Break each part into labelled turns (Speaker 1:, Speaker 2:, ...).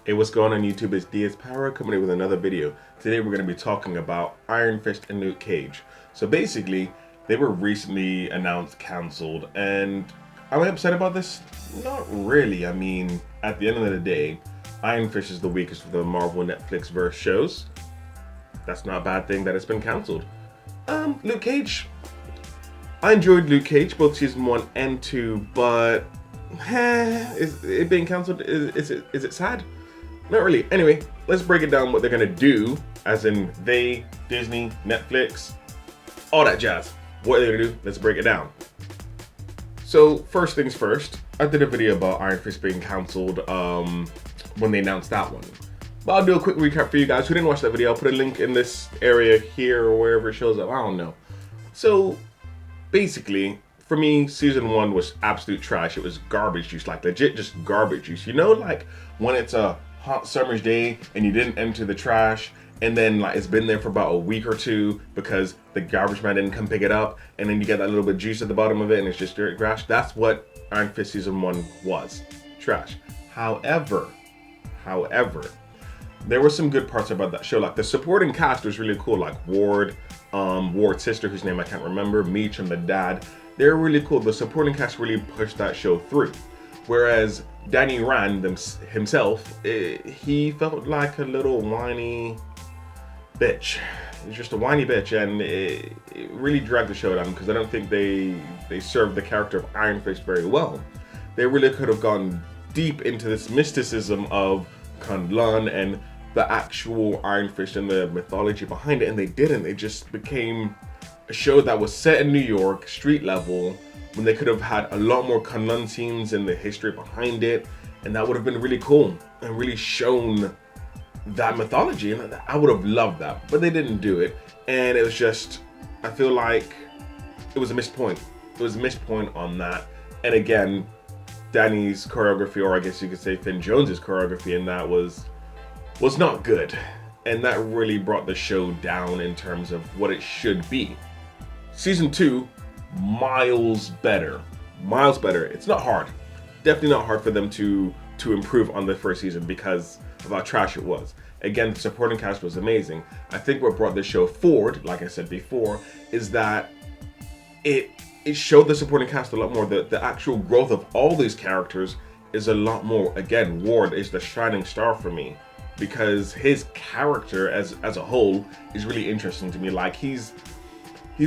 Speaker 1: Hey, what's going on YouTube? It's Pyro coming in with another video. Today we're going to be talking about Iron Fist and Luke Cage. So basically, they were recently announced cancelled, and am I upset about this? Not really. I mean, at the end of the day, Iron Fist is the weakest of the Marvel Netflix verse shows. That's not a bad thing that it's been cancelled. Luke Cage. I enjoyed Luke Cage, both season 1 and 2, but is it being cancelled? Is it sad? Not really. Anyway, let's break it down what they're gonna do, as in they, Disney, Netflix, all that jazz. What they're gonna do, let's break it down. So first things first, I did a video about Iron Fist being cancelled when they announced that one. But I'll do a quick recap for you guys who didn't watch that video. I'll put a link in this area here or wherever it shows up, I don't know. So basically, for me, season 1 was absolute trash. It was garbage juice, like legit just garbage juice. You know, like when it's a hot summer's day and you didn't empty the trash, and then like it's been there for about a week or two because the garbage man didn't come pick it up, and then you get that little bit of juice at the bottom of it and it's just dirt trash. That's what Iron Fist season 1 was. Trash. However, there were some good parts about that show. Like the supporting cast was really cool, like Ward's sister, whose name I can't remember, Meech and the dad. They're really cool. The supporting cast really pushed that show through. Whereas Danny Rand himself, he felt like a little whiny bitch. He's just a whiny bitch, and it really dragged the show down because I don't think they served the character of Iron Fist very well. They really could have gone deep into this mysticism of Kunlun and the actual Iron Fist and the mythology behind it, and they didn't. They just became a show that was set in New York, street level, when they could have had a lot more Kunlun scenes and the history behind it, and that would have been really cool and really shown that mythology, and I would have loved that, but they didn't do it, and it was just, I feel like it was a missed point. It was a missed point on that, and again, Danny's choreography, or I guess you could say Finn Jones's choreography in that was not good, and that really brought the show down in terms of what it should be. Season 2, miles better. It's not hard. Definitely not hard for them to improve on the first season because of how trash it was. Again, the supporting cast was amazing. I think what brought the show forward, like I said before, is that it showed the supporting cast a lot more. The actual growth of all these characters is a lot more. Again, Ward is the shining star for me because his character as a whole is really interesting to me. Like he's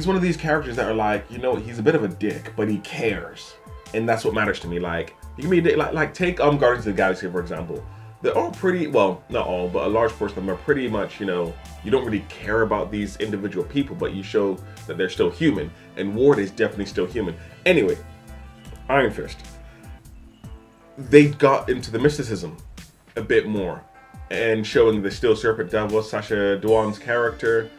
Speaker 1: one of these characters that are like, you know, he's a bit of a dick, but he cares, and that's what matters to me. Like he can be a dick, like take Guardians of the Galaxy for example. They're all pretty, well, not all, but a large portion of them are pretty much, you know, you don't really care about these individual people, but you show that they're still human, and Ward is definitely still human. Anyway, Iron Fist, they got into the mysticism a bit more, and showing the Steel Serpent Devil, Sacha Dhawan's character.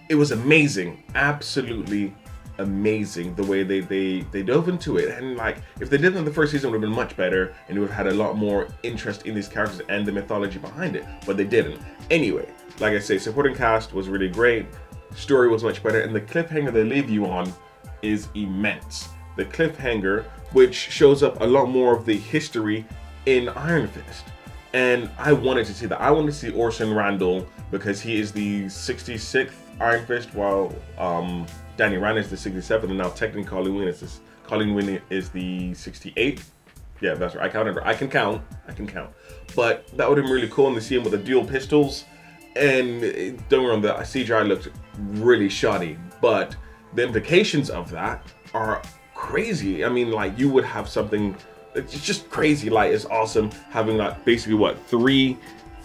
Speaker 1: It was amazing, absolutely amazing the way they dove into it, and like if they did it in the first season, it would have been much better, and it would have had a lot more interest in these characters and the mythology behind it, but they didn't. Anyway, like I say, supporting cast was really great, story was much better, and the cliffhanger they leave you on is immense. The cliffhanger, which shows up a lot more of the history in Iron Fist, and I wanted to see that. I wanted to see Orson Randall because he is the 66th Iron Fist, while Danny Rand is the 67th, and now technically Colleen Wing is the 68th. Yeah, that's right. I can count. But that would have been really cool, and to see him with the dual pistols. And don't get me wrong, the CGI looked really shoddy, but the implications of that are crazy. I mean, like you would have something. It's just crazy. Like it's awesome having like basically what three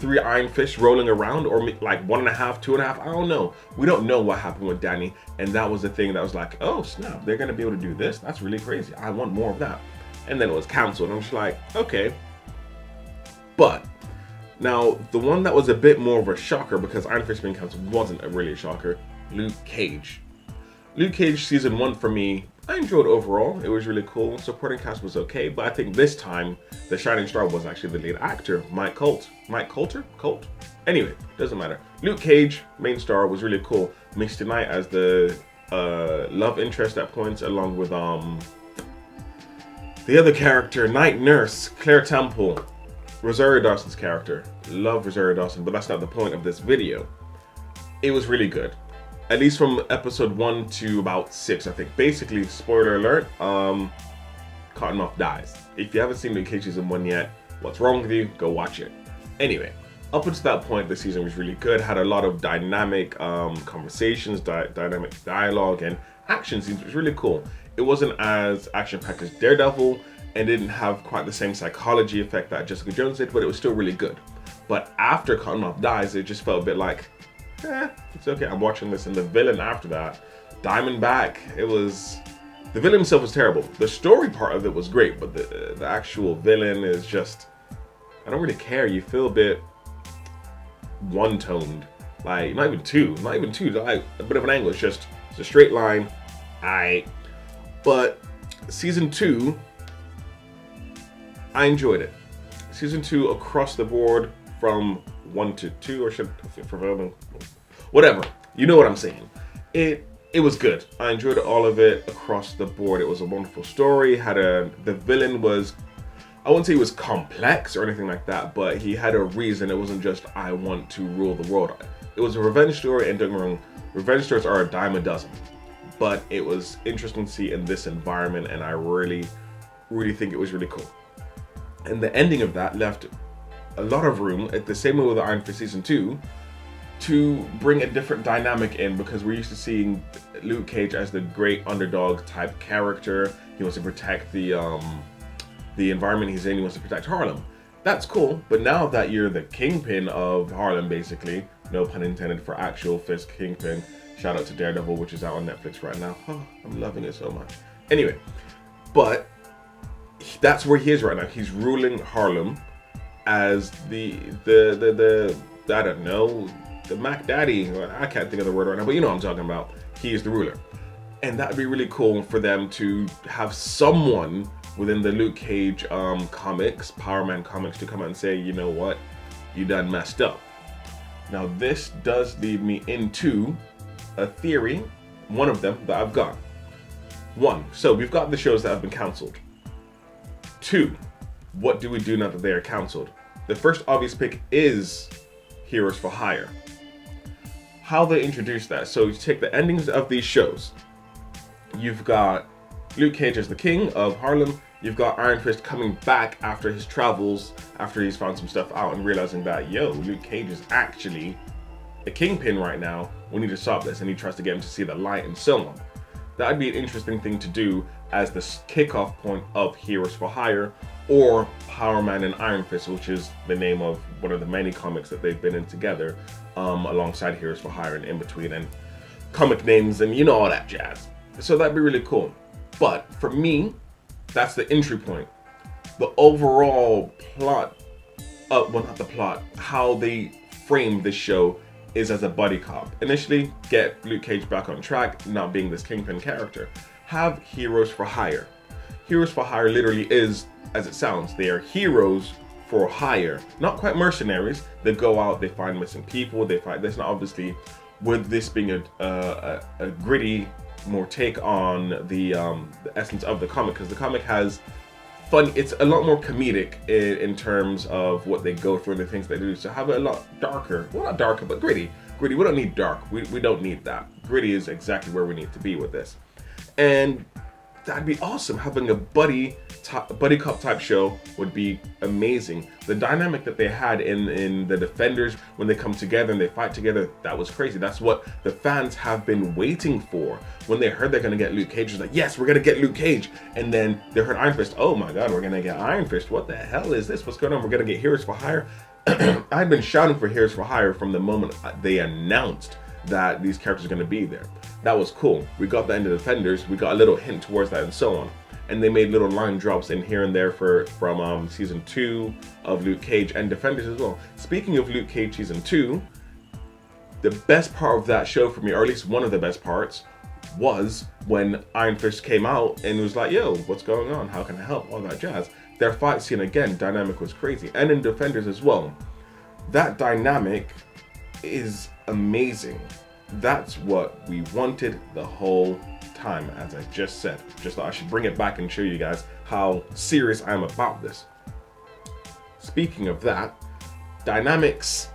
Speaker 1: Iron Fists rolling around, or like 1.5, 2.5, I don't know. We don't know what happened with Danny, and that was the thing that was like, oh snap, they're gonna be able to do this. That's really crazy. I want more of that. And then it was canceled, and I'm just like, okay. But now the one that was a bit more of a shocker, because Iron Fist being canceled wasn't really a shocker, Luke Cage. Luke Cage season 1 for me, I enjoyed overall. It was really cool. Supporting cast was okay, but I think this time the shining star was actually the lead actor, Mike Coulter? Anyway, doesn't matter. Luke Cage, main star, was really cool. Misty Knight as the love interest at points, along with the other character, Night Nurse, Claire Temple. Rosario Dawson's character. Love Rosario Dawson, but that's not the point of this video. It was really good. At least from episode 1 to about 6, I think. Basically, spoiler alert, Cottonmouth dies. If you haven't seen Luke Cage season 1 yet, what's wrong with you? Go watch it. Anyway, up until that point, the season was really good. Had a lot of dynamic conversations, dynamic dialogue, and action scenes. It was really cool. It wasn't as action-packed as Daredevil, and didn't have quite the same psychology effect that Jessica Jones did, but it was still really good. But after Cottonmouth dies, it just felt a bit like, it's okay, I'm watching this. And the villain after that, Diamondback, the villain himself was terrible. The story part of it was great, but the actual villain is just, I don't really care. You feel a bit one-toned, like not even two, like a bit of an angle. It's a straight line. But season 2, I enjoyed it. Season 2 across the board from 1 to 2, or whatever. You know what I'm saying. It was good. I enjoyed all of it across the board. It was a wonderful story. The villain was, I wouldn't say he was complex or anything like that, but he had a reason. It wasn't just, I want to rule the world. It was a revenge story, and don't get me wrong, revenge stories are a dime a dozen. But it was interesting to see in this environment, and I really, really think it was really cool. And the ending of that left a lot of room, at the same way with Iron Fist season 2, to bring a different dynamic in, because we're used to seeing Luke Cage as the great underdog type character. He wants to protect the environment he's in. He wants to protect Harlem. That's cool, but now that you're the kingpin of Harlem, basically, no pun intended for actual Fist Kingpin. Shout out to Daredevil, which is out on Netflix right now. Oh, I'm loving it so much. Anyway, but that's where he is right now. He's ruling Harlem as the I don't know, the Mac Daddy. I can't think of the word right now, but you know what I'm talking about. He is the ruler. And that'd be really cool for them to have someone within the Luke Cage comics, Power Man comics, to come out and say, you know what, you done messed up. Now this does lead me into a theory, one of them that I've got. 1, so we've got the shows that have been cancelled. 2, what do we do now that they are cancelled? The first obvious pick is Heroes for Hire. How they introduce that. So you take the endings of these shows. You've got Luke Cage as the king of Harlem. You've got Iron Fist coming back after his travels, after he's found some stuff out and realizing that, Luke Cage is actually a kingpin right now. We need to stop this. And he tries to get him to see the light and so on. That'd be an interesting thing to do as the kickoff point of Heroes for Hire, or Power Man and Iron Fist, which is the name of one of the many comics that they've been in together, alongside Heroes for Hire and in between, and comic names and you know all that jazz. So that'd be really cool. But for me, that's the entry point. The overall plot, well, not the plot, how they framed this show is as a buddy cop. Initially, get Luke Cage back on track, not being this kingpin character. Have Heroes for Hire. Heroes for Hire literally is, as it sounds, they are heroes for hire. Not quite mercenaries. They go out, they find missing people, they find, that's not obviously, with this being a gritty, more take on the essence of the comic, because the comic has fun, it's a lot more comedic in terms of what they go through and the things they do. So have it a lot darker, well not darker, but gritty. We don't need dark, we don't need that. Gritty is exactly where we need to be with this. And that'd be awesome. Having a buddy cop type show would be amazing. The dynamic that they had in the Defenders, when they come together and they fight together, that was crazy. That's what the fans have been waiting for. When they heard they're gonna get Luke Cage, it was like, yes, we're gonna get Luke Cage. And then they heard Iron Fist, oh my god, we're gonna get Iron Fist. What the hell is this? What's going on? We're gonna get Heroes for Hire. I've been shouting for Heroes for Hire from the moment they announced that these characters are gonna be there. That was cool. We got the end of Defenders, we got a little hint towards that and so on. And they made little line drops in here and there from season 2 of Luke Cage and Defenders as well. Speaking of Luke Cage season 2, the best part of that show for me, or at least one of the best parts, was when Iron Fist came out and was like, yo, what's going on? How can I help? All that jazz. Their fight scene again, dynamic was crazy. And in Defenders as well. That dynamic is amazing. That's what we wanted the whole time, as I just said. Just thought I should bring it back and show you guys how serious I am about this. Speaking of that, dynamics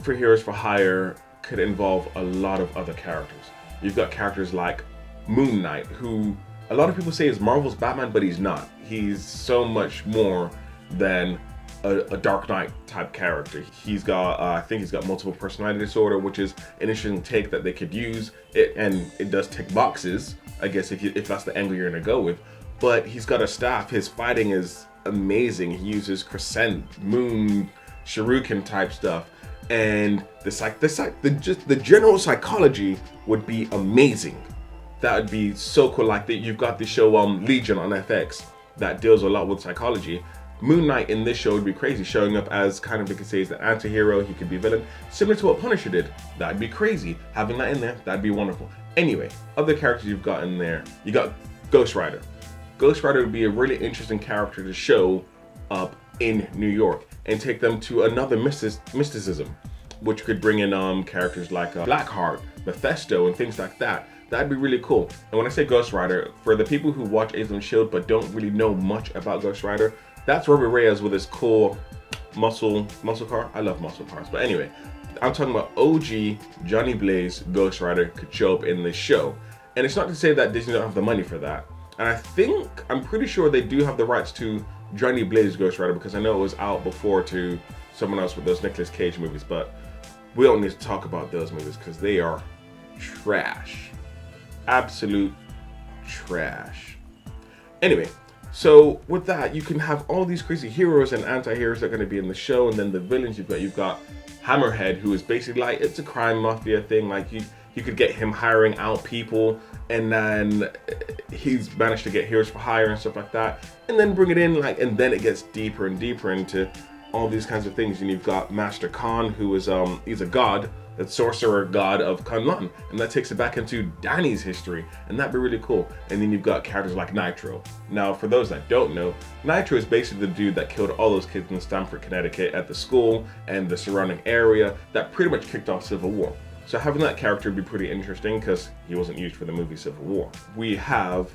Speaker 1: for Heroes for Hire could involve a lot of other characters. You've got characters like Moon Knight, who a lot of people say is Marvel's Batman, but he's not. He's so much more than a Dark Knight type character. He's got, I think he's got multiple personality disorder, which is an interesting take that they could use. And it does tick boxes, I guess, if that's the angle you're gonna go with. But he's got a staff. His fighting is amazing. He uses crescent, moon, shuriken type stuff, and the general psychology would be amazing. That would be so cool. Like that, you've got the show Legion on FX that deals a lot with psychology. Moon Knight in this show would be crazy, showing up as kind of, you could say, as the anti-hero. He could be a villain, similar to what Punisher did. That'd be crazy. Having that in there, that'd be wonderful. Anyway, other characters you've got in there, you got Ghost Rider. Ghost Rider would be a really interesting character to show up in New York and take them to another mysticism, which could bring in characters like Blackheart, Mephisto, and things like that. That'd be really cool. And when I say Ghost Rider, for the people who watch Agents of S.H.I.E.L.D. but don't really know much about Ghost Rider, that's Robert Reyes with his cool muscle car. I love muscle cars. But anyway, I'm talking about OG Johnny Blaze Ghost Rider could show up in this show. And it's not to say that Disney don't have the money for that. And I'm pretty sure they do have the rights to Johnny Blaze Ghost Rider, because I know it was out before to someone else with those Nicolas Cage movies. But we don't need to talk about those movies because they are trash. Absolute trash. Anyway, so with that, you can have all these crazy heroes and anti-heroes that are going to be in the show, and then the villains you've got Hammerhead, who is basically like, it's a crime mafia thing. Like you could get him hiring out people, and then he's managed to get Heroes for Hire and stuff like that, and then bring it in, like, and then it gets deeper and deeper into all these kinds of things. And you've got Master Khan, who is he's a god, the sorcerer god of Kunlun, and that takes it back into Danny's history, and that'd be really cool. And then you've got characters like Nitro. Now, for those that don't know, Nitro is basically the dude that killed all those kids in Stamford, Connecticut at the school and the surrounding area that pretty much kicked off Civil War. So having that character would be pretty interesting because he wasn't used for the movie Civil War. We have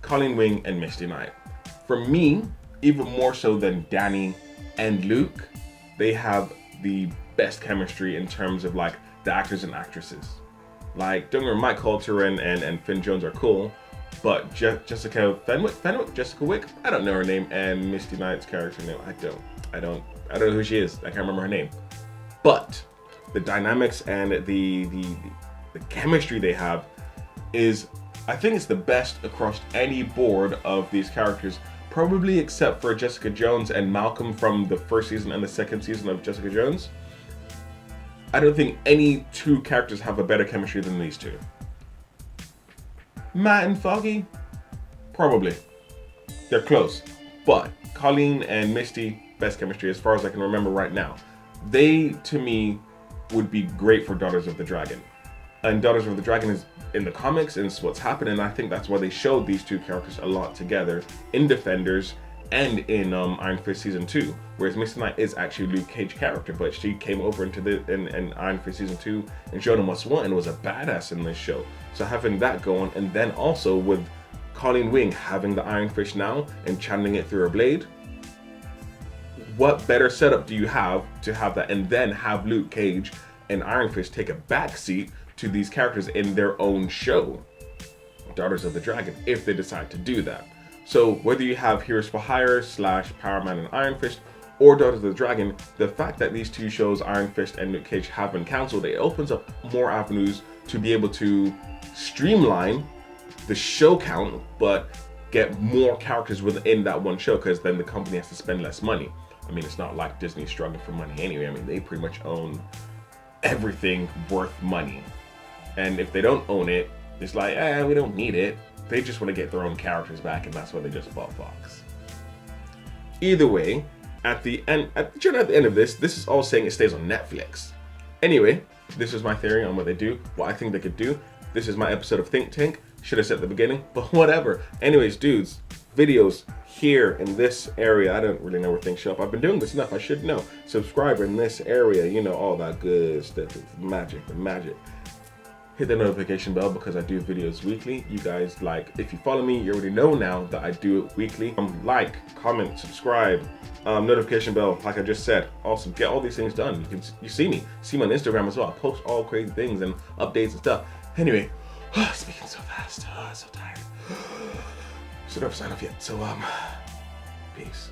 Speaker 1: Colleen Wing and Misty Knight. For me, even more so than Danny and Luke, they have the best chemistry in terms of like the actors and actresses. Like, don't get me wrong, Mike Coulter and Finn Jones are cool, but Jessica Wick, I don't know her name, and Misty Knight's character name, I don't know who she is. I can't remember her name. But the dynamics and the chemistry they have is, I think it's the best across any board of these characters, probably except for Jessica Jones and Malcolm from the first season and the second season of Jessica Jones. I don't think any two characters have a better chemistry than these two. Matt and Foggy? Probably. They're close. But Colleen and Misty, best chemistry as far as I can remember right now. They, to me, would be great for Daughters of the Dragon. And Daughters of the Dragon is in the comics, and it's what's happened, and I think that's why they showed these two characters a lot together in Defenders and in Iron Fist Season 2, whereas Misty Knight is actually Luke Cage's character, but she came over into in Iron Fist Season 2 and showed him what's what, and was a badass in this show. So having that going, and then also with Colleen Wing having the Iron Fist now and channeling it through her blade, what better setup do you have to have that, and then have Luke Cage and Iron Fist take a backseat to these characters in their own show, Daughters of the Dragon, if they decide to do that. So whether you have Heroes for Hire / Power Man and Iron Fist, or Daughters of the Dragon, the fact that these two shows, Iron Fist and Luke Cage, have been cancelled, it opens up more avenues to be able to streamline the show count, but get more characters within that one show, because then the company has to spend less money. I mean, it's not like Disney's struggling for money anyway. I mean, they pretty much own everything worth money. And if they don't own it, it's like, we don't need it. They just want to get their own characters back, and that's why they just bought Fox. Either way, at the end of this is all saying it stays on Netflix. Anyway, this is my theory on what they do, what I think they could do. This is my episode of Think Tank. Should have said at the beginning, but whatever. Anyways, dudes, videos here in this area. I don't really know where things show up. I've been doing this enough. I should know. Subscriber in this area, you know, all that good stuff. It's magic, the magic. hit the notification bell because I do videos weekly. You guys, like, if you follow me, you already know now that I do it weekly. Like, comment, subscribe, notification bell, like I just said. Also, get all these things done. You see me on Instagram as well. I post all crazy things and updates and stuff. Anyway, speaking so fast, so tired. Should have signed off yet. So, peace.